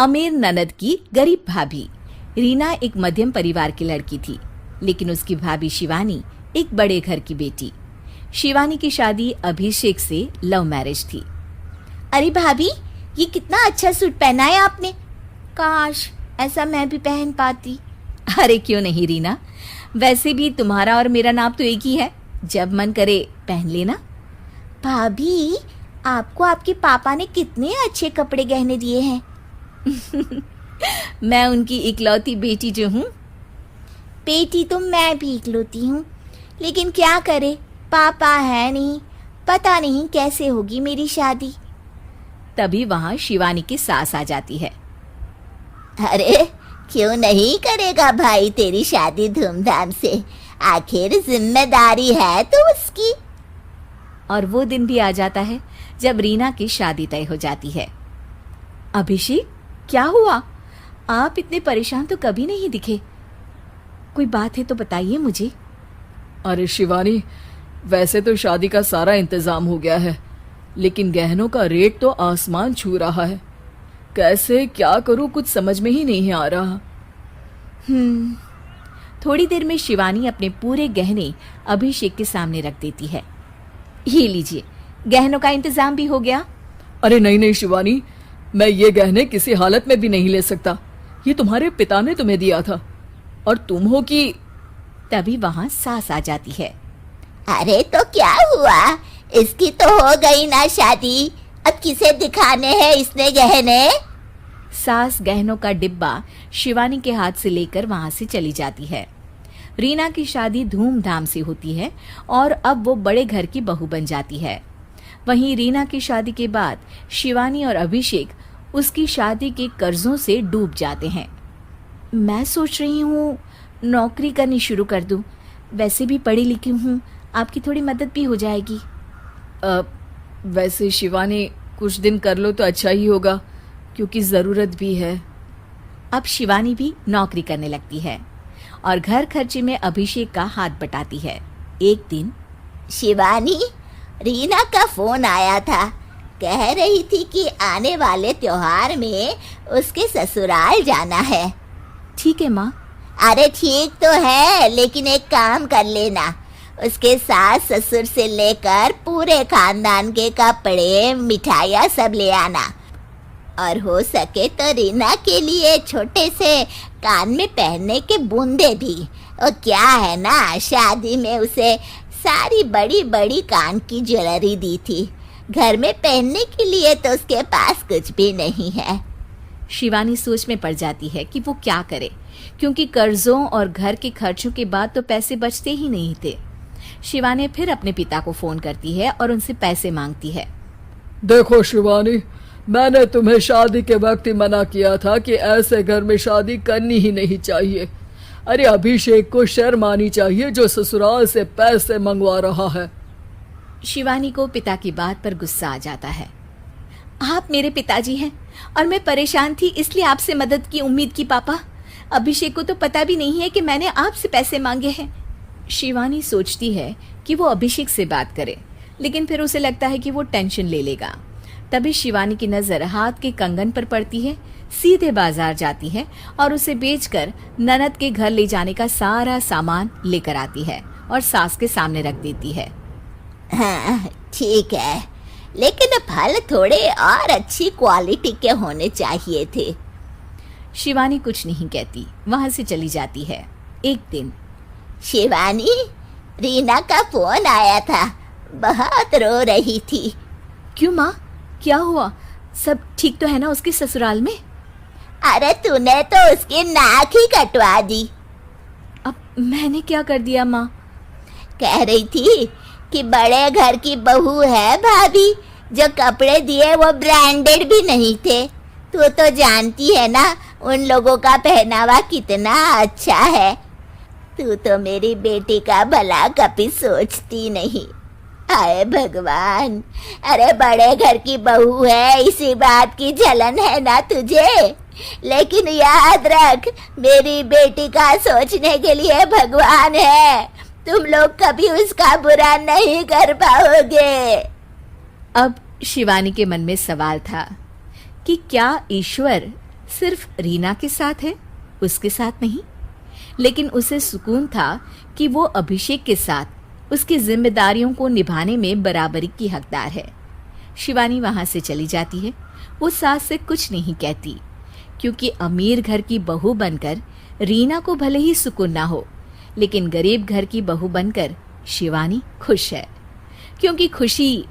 अमीर ननद की गरीब भाभी। रीना एक मध्यम परिवार की लड़की थी, लेकिन उसकी भाभी शिवानी एक बड़े घर की बेटी। शिवानी की शादी अभिषेक से लव मैरिज थी। अरे भाभी, ये कितना अच्छा सूट पहना है आपने। काश ऐसा मैं भी पहन पाती। अरे क्यों नहीं रीना, वैसे भी तुम्हारा और मेरा नाप तो एक ही है, जब मन करे पहन लेना। भाभी, आपको आपके पापा ने कितने अच्छे कपड़े गहने दिए हैं। मैं उनकी इकलौती बेटी जो हूँ। बेटी तो मैं भी इकलौती हूँ, लेकिन क्या करे, पापा है नहीं, पता नहीं कैसे होगी मेरी शादी। तभी वहाँ शिवानी की सास आ जाती है। अरे क्यों नहीं करेगा भाई तेरी शादी धूमधाम से, आखिर जिम्मेदारी है तो उसकी। और वो दिन भी आ जाता है जब रीना की शादी तय हो जाती है। अभिषेक, क्या हुआ? आप इतने परेशान तो कभी नहीं दिखे, कोई बात है तो बताइए मुझे। अरे शिवानी, वैसे तो शादी का सारा इंतजाम हो गया है, लेकिन गहनों का रेट तो आसमान छू रहा है। कैसे क्या करूं, कुछ समझ में ही नहीं आ रहा। थोड़ी देर में शिवानी अपने पूरे गहने अभिषेक के सामने रख देती है। ये लीजिए, गहनों का इंतजाम भी हो गया। अरे नहीं नहीं शिवानी, मैं ये गहने किसी हालत में भी नहीं ले सकता। ये तुम्हारे पिता ने तुम्हें दिया था, और तुम हो कि। तभी वहां सास आ जाती है। अरे तो क्या हुआ, इसकी तो हो गई ना शादी, अब किसे दिखाने हैं इसने गहने। सास गहनों का डिब्बा शिवानी के हाथ से लेकर वहां से चली जाती है। रीना की शादी धूमधाम से होती है और अब वो बड़े घर की बहू बन जाती है। वहीं रीना की शादी के बाद शिवानी और अभिषेक उसकी शादी के कर्जों से डूब जाते हैं। मैं सोच रही हूँ नौकरी करनी शुरू कर दूँ, वैसे भी पढ़ी लिखी हूँ, आपकी थोड़ी मदद भी हो जाएगी। वैसे शिवानी, कुछ दिन कर लो तो अच्छा ही होगा, क्योंकि ज़रूरत भी है। अब शिवानी भी नौकरी करने लगती है और घर खर्चे में अभिषेक का हाथ बटाती है। एक दिन शिवानी, रीना का फोन आया था, कह रही थी कि आने वाले त्योहार में उसके ससुराल जाना है। ठीक है माँ। अरे ठीक तो है, लेकिन एक काम कर लेना, उसके सास ससुर से लेकर पूरे खानदान के कपड़े मिठाइयाँ सब ले आना, और हो सके तो रीना के लिए छोटे से कान में पहनने के बूंदे भी। और क्या है ना, शादी में उसे सारी बड़ी बड़ी कान की ज्वेलरी दी थी, घर में पहनने के लिए तो उसके पास कुछ भी नहीं है। शिवानी सोच में पड़ जाती है कि वो क्या करे, क्योंकि कर्जों और घर के खर्चों के बाद तो पैसे बचते ही नहीं थे। शिवानी फिर अपने पिता को फोन करती है और उनसे पैसे मांगती है। देखो शिवानी, मैंने तुम्हें शादी के वक्त ही मना किया था कि ऐसे घर में शादी करनी ही नहीं चाहिए। अरे अभिषेक को शर्म आनी चाहिए जो ससुराल से पैसे मंगवा रहा है। शिवानी को पिता की बात पर गुस्सा आ जाता है। आप मेरे पिताजी हैं और मैं परेशान थी, इसलिए आपसे मदद की उम्मीद की पापा। अभिषेक को तो पता भी नहीं है कि मैंने आपसे पैसे मांगे हैं। शिवानी सोचती है कि वो अभिषेक से बात करे, लेकिन फिर उसे लगता है कि वो टेंशन ले लेगा। तभी शिवानी की नज़र हाथ के कंगन पर पड़ती है, सीधे बाजार जाती है और उसे बेचकर ननद के घर ले जाने का सारा सामान लेकर आती है और सास के सामने रख देती है। हाँ ठीक है, लेकिन फल थोड़े और अच्छी क्वालिटी के होने चाहिए थे। शिवानी कुछ नहीं कहती, वहां से चली जाती है। एक दिन शिवानी, रीना का फोन आया था, बहुत रो रही थी। क्यों माँ, क्या हुआ? सब ठीक तो है ना उसके ससुराल में? अरे तूने तो उसकी नाक ही कटवा दी। अब मैंने क्या कर दिया माँ? कह रही थी कि बड़े घर की बहू है भाभी, जो कपड़े दिए वो ब्रांडेड भी नहीं थे। तू तो जानती है ना उन लोगों का पहनावा कितना अच्छा है। तू तो मेरी बेटी का भला कभी सोचती नहीं। हाय भगवान, अरे बड़े घर की बहू है, इसी बात की जलन है ना तुझे, लेकिन याद रख मेरी बेटी का सोचने के लिए भगवान है, तुम लोग कभी उसका बुरा नहीं कर पाओगे। अब शिवानी के मन में सवाल था कि क्या ईश्वर सिर्फ रीना के साथ है, उसके साथ नहीं। लेकिन उसे सुकून था कि वो अभिषेक के साथ उसकी जिम्मेदारियों को निभाने में बराबरी की हकदार है। शिवानी वहां से चली जाती है। वो सास से कुछ नहीं कहती, क्योंकि अमीर घर की बहू बनकर रीना को भले ही सुकून ना हो, लेकिन गरीब घर की बहू बनकर शिवानी खुश है, क्योंकि खुशी